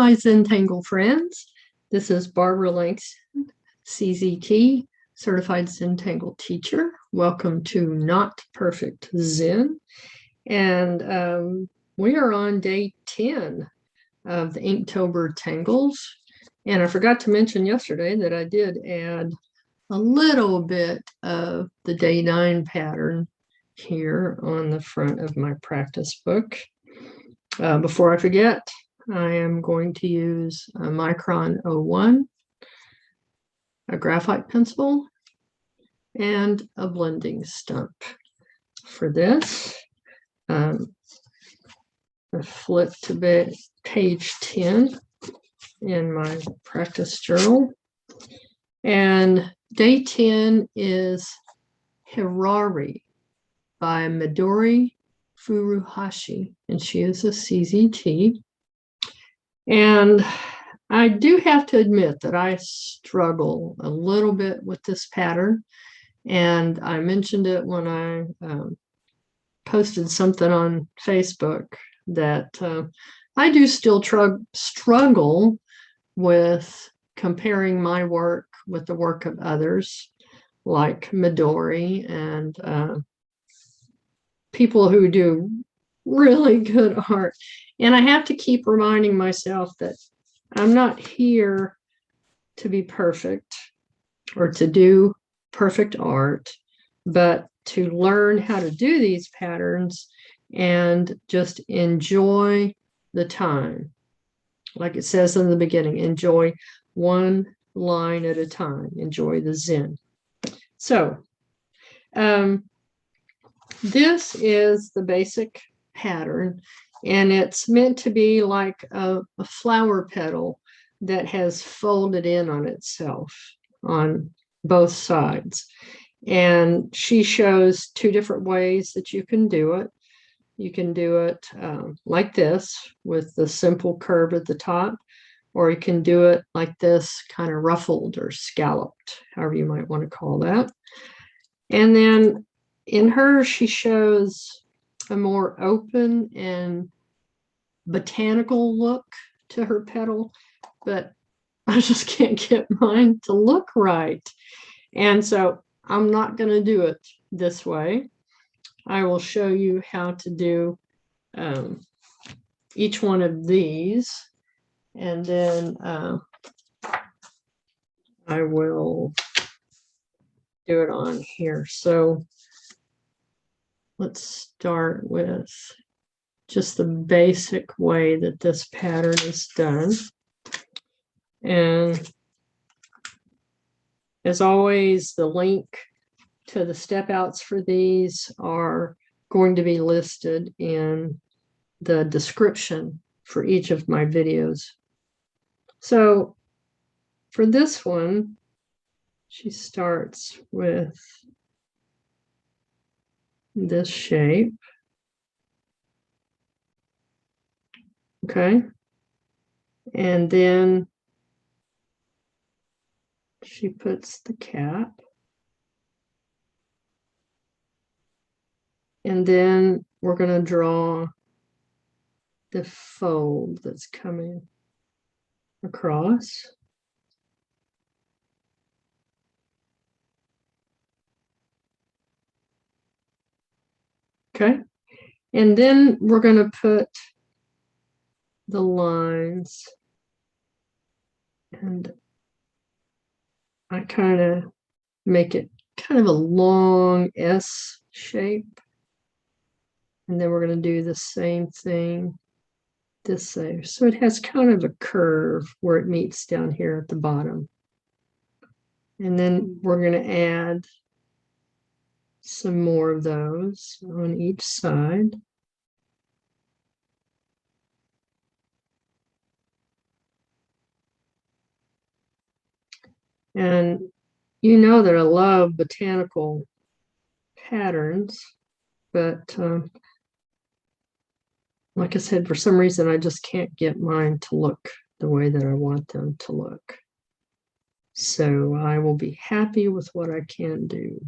my Zentangle friends. This is Barbara Langston, CZT, Certified Zentangle Teacher. Welcome to Not Perfect Zen. And we are on day 10 of the Inktober Tangles. And I forgot to mention yesterday that I did add a little bit of the day 9 pattern here on the front of my practice book. Before I forget, I am going to use a Micron 01, a graphite pencil, and a blending stump. For this, I flip to page 10 in my practice journal. And day 10 is Hirari by Midori Furuhashi, and she is a CZT. And I do have to admit that I struggle a little bit with this pattern, and I mentioned it when I posted something on Facebook that I do still struggle with comparing my work with the work of others, like Midori and people who do really good art. And I have to keep reminding myself that I'm not here to be perfect or to do perfect art, but to learn how to do these patterns and just enjoy the time. Like it says in the beginning, enjoy one line at a time, enjoy the Zen. So, this is the basic pattern, and it's meant to be like a flower petal that has folded in on itself on both sides. And she shows two different ways that you can do it. You can do it like this with the simple curve at the top, or you can do it like this, kind of ruffled or scalloped, however you might want to call that. And then in her, she shows a more open and botanical look to her petal, but I just can't get mine to look right. And so I'm not going to do it this way. I will show you how to do each one of these, and then I will do it on here. So let's start with just the basic way that this pattern is done. And as always, the link to the step outs for these are going to be listed in the description for each of my videos. So for this one, she starts with this shape. Okay. And then she puts the cap. And then we're going to draw the fold that's coming across. Okay. And then we're going to put the lines, and I kind of make it kind of a long S shape. And then we're going to do the same thing this side. So it has kind of a curve where it meets down here at the bottom. And then we're going to add some more of those on each side. And you know that I love botanical patterns, but like I said, for some reason, I just can't get mine to look the way that I want them to look. So I will be happy with what I can do.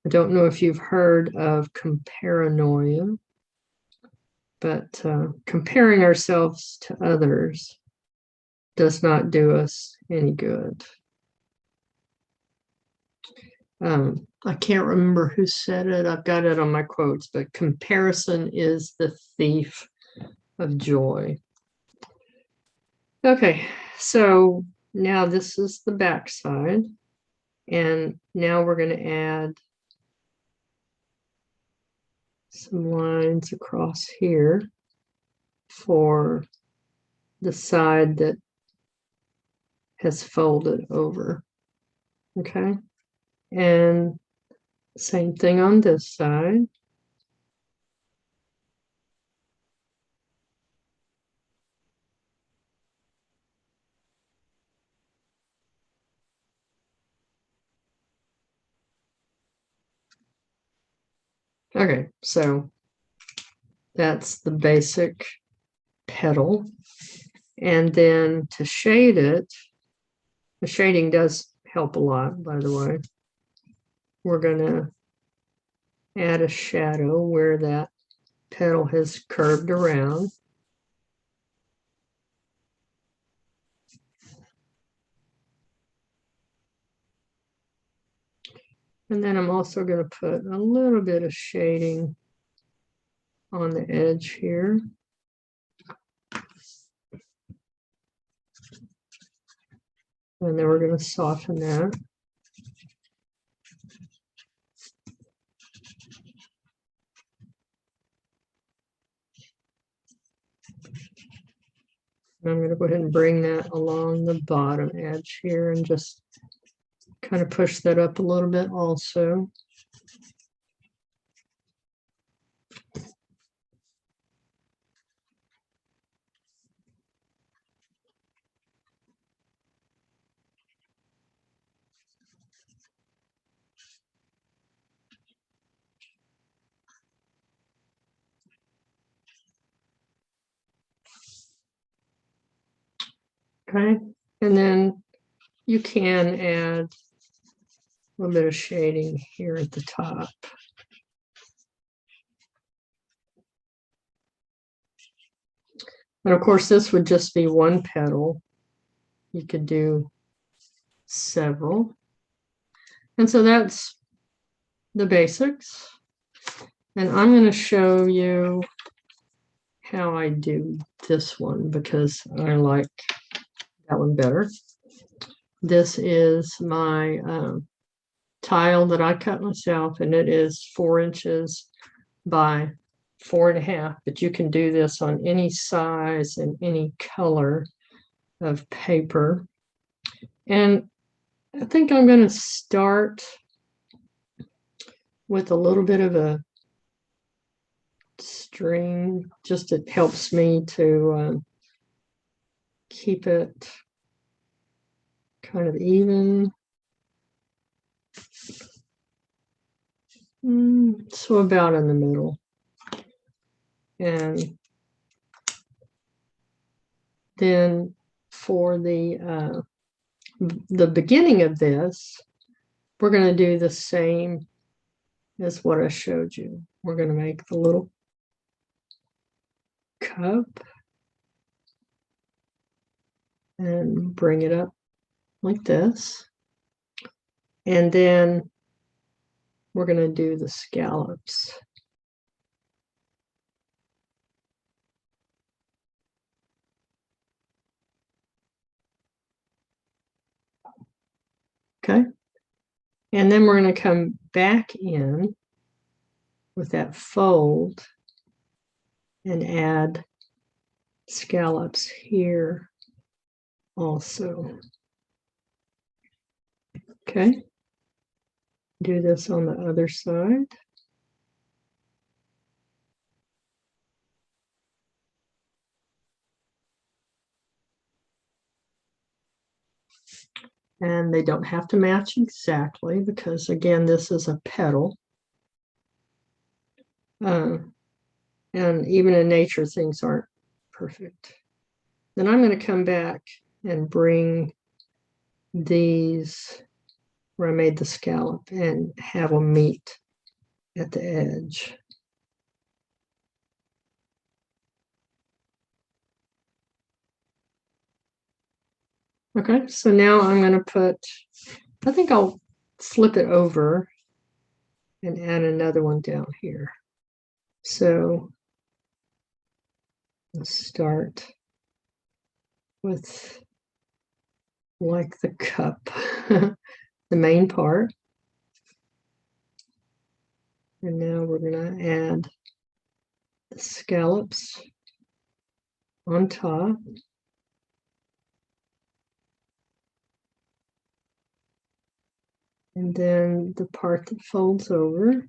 I don't know if you've heard of comparanoia. but comparing ourselves to others does not do us any good. I can't remember who said it. I've got it on my quotes, but comparison is the thief of joy. Okay, so now this is the back side, and now we're going to add some lines across here for the side that has folded over. Okay, and same thing on this side. Okay, so that's the basic petal. And then to shade it, the shading does help a lot, by the way. We're going to add a shadow where that petal has curved around. And then I'm also going to put a little bit of shading on the edge here. And then we're going to soften that. And I'm going to go ahead and bring that along the bottom edge here and just kind of push that up a little bit also. Okay, and then you can add a little bit of shading here at the top. And of course, this would just be one petal. You could do several. And so that's the basics. And I'm going to show you how I do this one because I like that one better. This is my tile that I cut myself, and it is 4 inches by 4.5, but you can do this on any size and any color of paper. And I think I'm going to start with a little bit of a string, just it helps me to keep it kind of even. So about in the middle. And then for the beginning of this, we're going to do the same as what I showed you. We're going to make the little cup and bring it up like this. And then we're going to do the scallops. Okay. And then we're going to come back in with that fold and add scallops here also. Okay. Do this on the other side. And they don't have to match exactly because, again, this is a petal. And even in nature, things aren't perfect. Then I'm going to come back and bring these where I made the scallop and have them meet at the edge. Okay, so now I'm going to put, I think I'll flip it over and add another one down here. So let's start with like the cup, the main part. And now we're going to add the scallops on top. And then the part that folds over.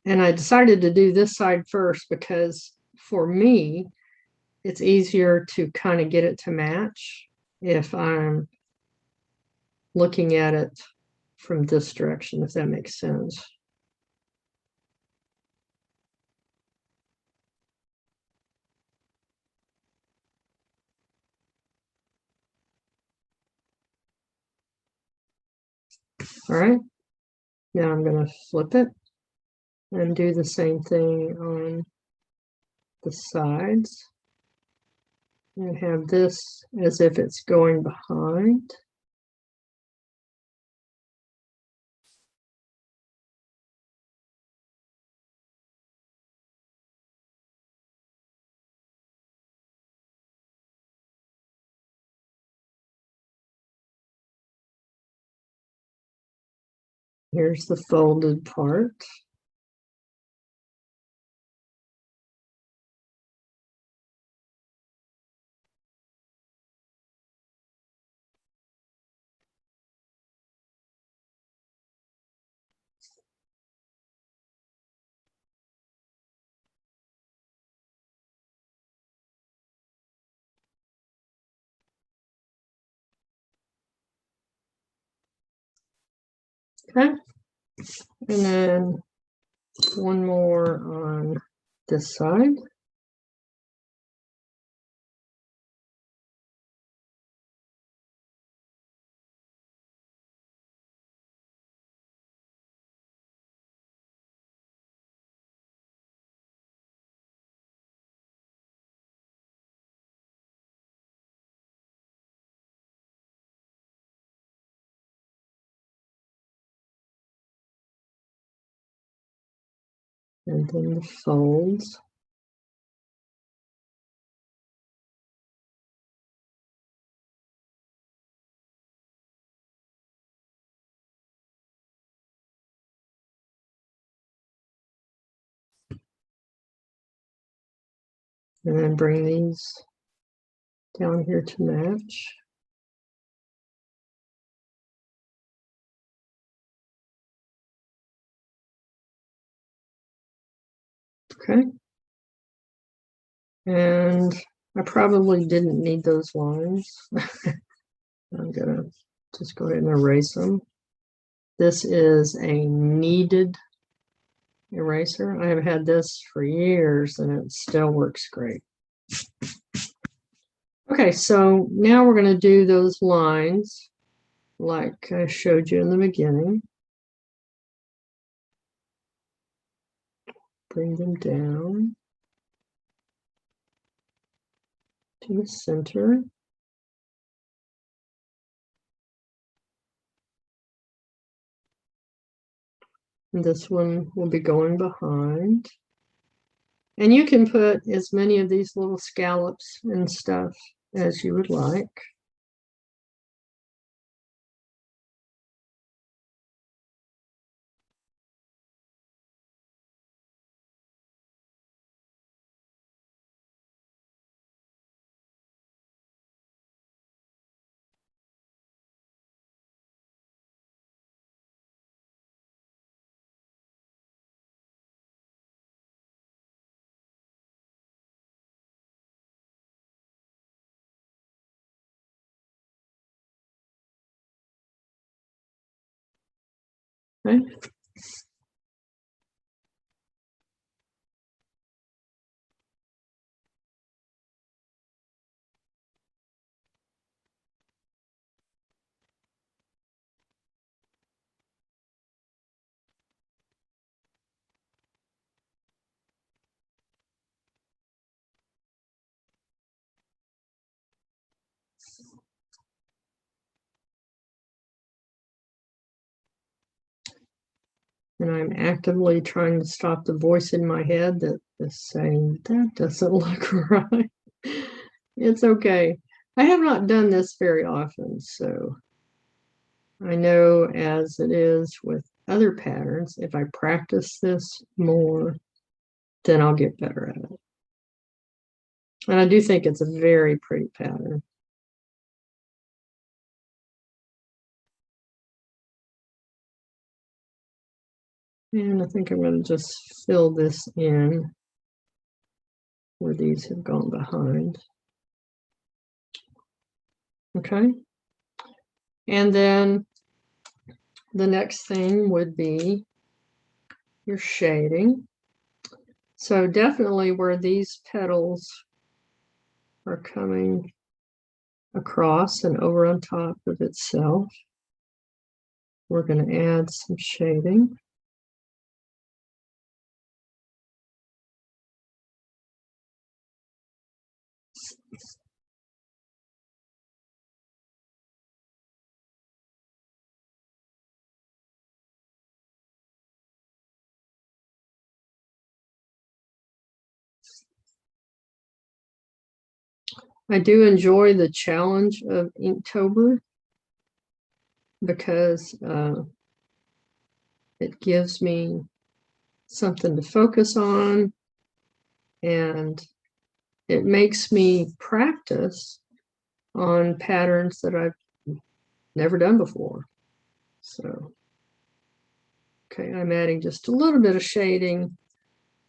And I decided to do this side first because for me, it's easier to kind of get it to match if I'm looking at it from this direction, if that makes sense. All right, now I'm going to flip it and do the same thing on the sides and have this as if it's going behind. Here's the folded part. Okay, and then one more on this side. And then the folds. And then bring these down here to match. Okay. And I probably didn't need those lines. I'm gonna just go ahead and erase them. This is a kneaded eraser. I have had this for years and it still works great. Okay, so now we're going to do those lines like I showed you in the beginning. Bring them down to the center. And this one will be going behind. And you can put as many of these little scallops and stuff as you would like. Okay. And I'm actively trying to stop the voice in my head that is saying, that doesn't look right. It's okay. I have not done this very often, so I know as it is with other patterns, if I practice this more, then I'll get better at it. And I do think it's a very pretty pattern. And I think I'm going to just fill this in where these have gone behind. Okay. And then the next thing would be your shading. So definitely where these petals are coming across and over on top of itself, we're going to add some shading. I do enjoy the challenge of Inktober because it gives me something to focus on, and it makes me practice on patterns that I've never done before. So, okay, I'm adding just a little bit of shading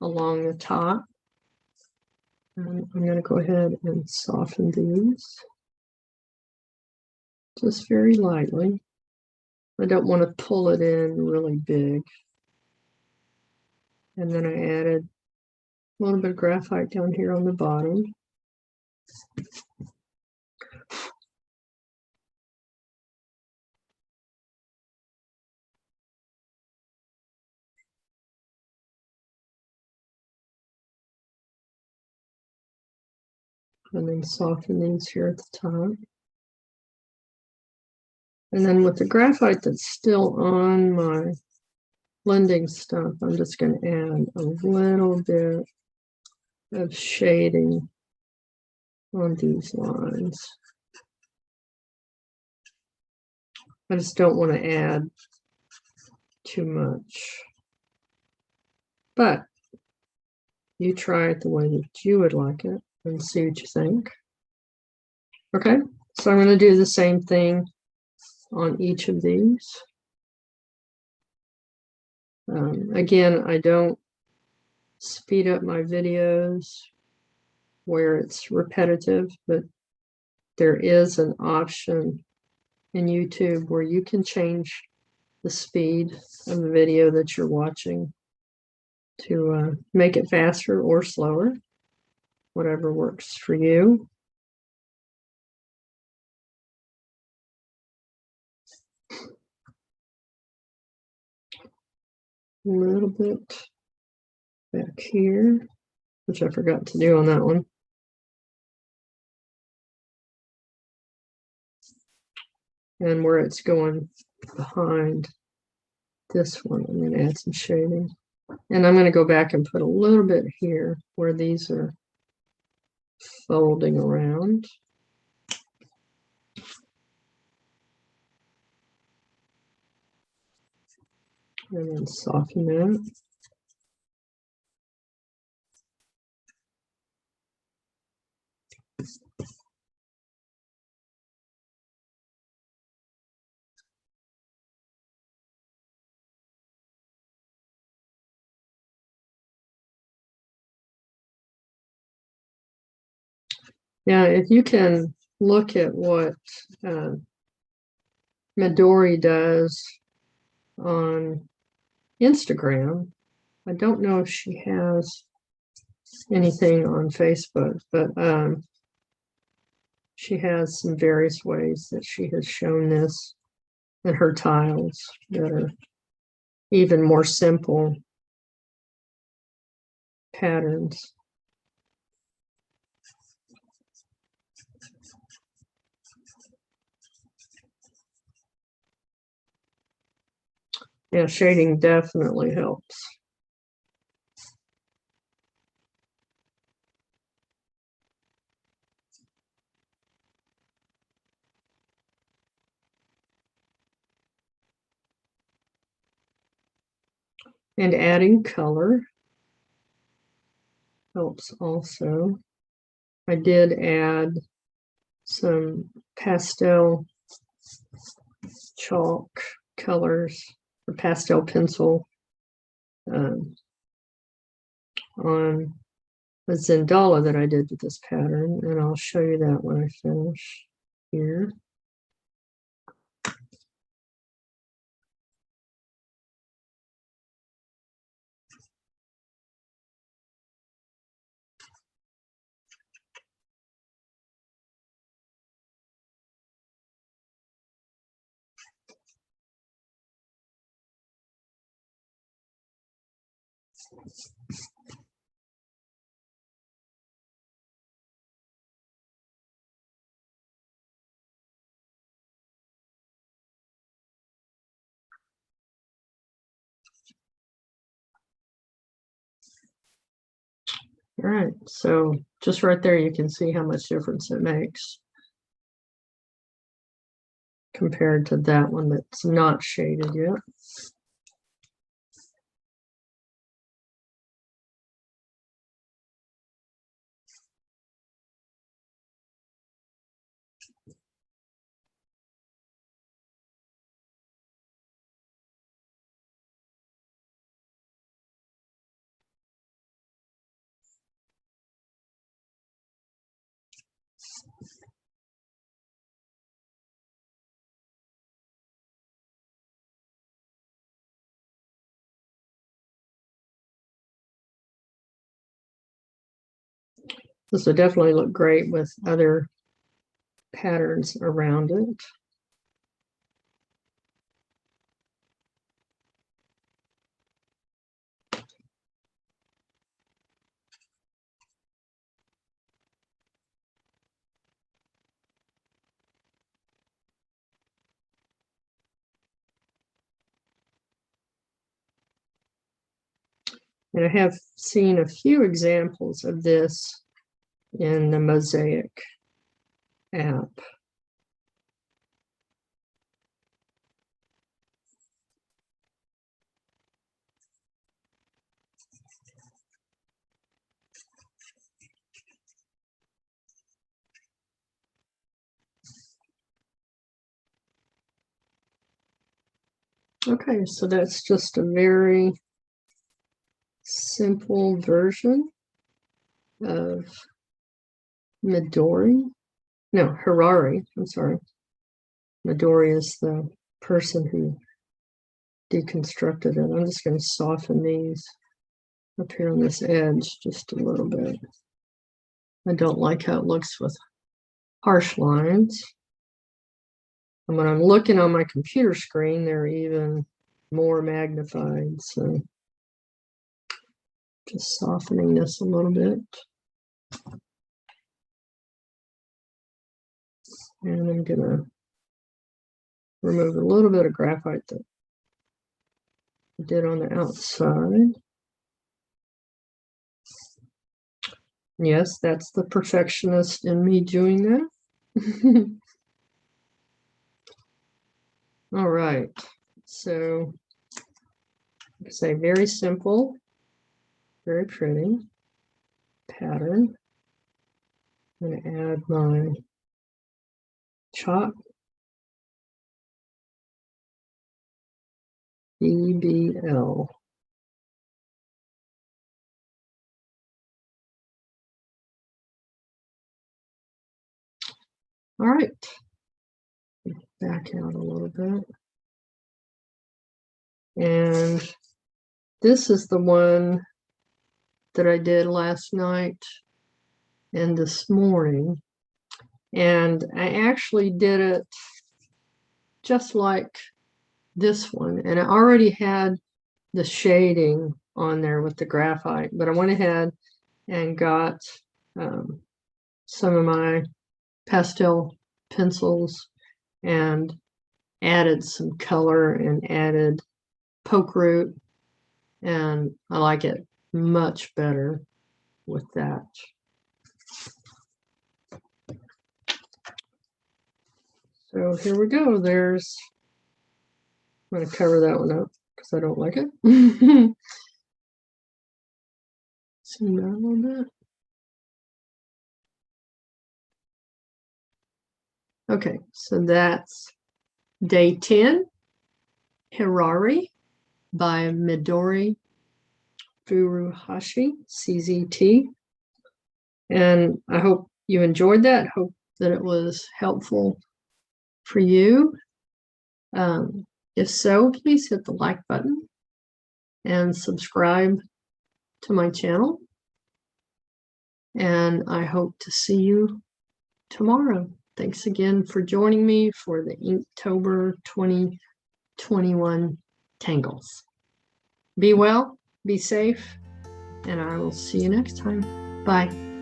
along the top. And I'm going to go ahead and soften these just very lightly. I don't want to pull it in really big. And then I added a little bit of graphite down here on the bottom. And then soften these here at the top. And then with the graphite that's still on my blending stuff, I'm just going to add a little bit of shading on these lines. I just don't want to add too much. But you try it the way that you would like it and see what you think. Okay, so I'm going to do the same thing on each of these. Again, I don't speed up my videos where it's repetitive, but there is an option in YouTube where you can change the speed of the video that you're watching to make it faster or slower, whatever works for you. A little bit back here, which I forgot to do on that one. And where it's going behind this one, I'm going to add some shading. And I'm going to go back and put a little bit here where these are folding around. And then soften that. Yeah, if you can look at what Midori does on Instagram, I don't know if she has anything on Facebook, but she has some various ways that she has shown this in her tiles that are even more simple patterns. Yeah, shading definitely helps. And adding color helps also. I did add some pastel chalk colors or pastel pencil on a Zentangle that I did with this pattern, and I'll show you that when I finish here. All right, so just right there, you can see how much difference it makes compared to that one that's not shaded yet. This would definitely look great with other patterns around it. And I have seen a few examples of this in the Mosaic app. Okay, so that's just a very simple version of Midori. No, Hirari, I'm sorry. Midori is the person who deconstructed it. I'm just going to soften these up here on this edge just a little bit. I don't like how it looks with harsh lines. And when I'm looking on my computer screen, they're even more magnified. So just softening this a little bit. And I'm going to remove a little bit of graphite that I did on the outside. Yes, that's the perfectionist in me doing that. All right, so like I say, very simple, very pretty pattern. I'm going to add my chalk, BBL. All right, back out a little bit. And this is the one that I did last night and this morning. And I actually did it just like this one. And I already had the shading on there with the graphite, but I went ahead and got some of my pastel pencils and added some color and added poke root, and I like it much better with that. So here we go. There's, I'm going to cover that one up because I don't like it. Zoom down a little bit. Okay, so that's Day 10, Hirari by Midori, Furuhashi, CZT. And I hope you enjoyed that. Hope that it was helpful for you. If so, please hit the like button and subscribe to my channel. And I hope to see you tomorrow. Thanks again for joining me for the Inktober 2021 Tangles. Be well, be safe, and I will see you next time. Bye.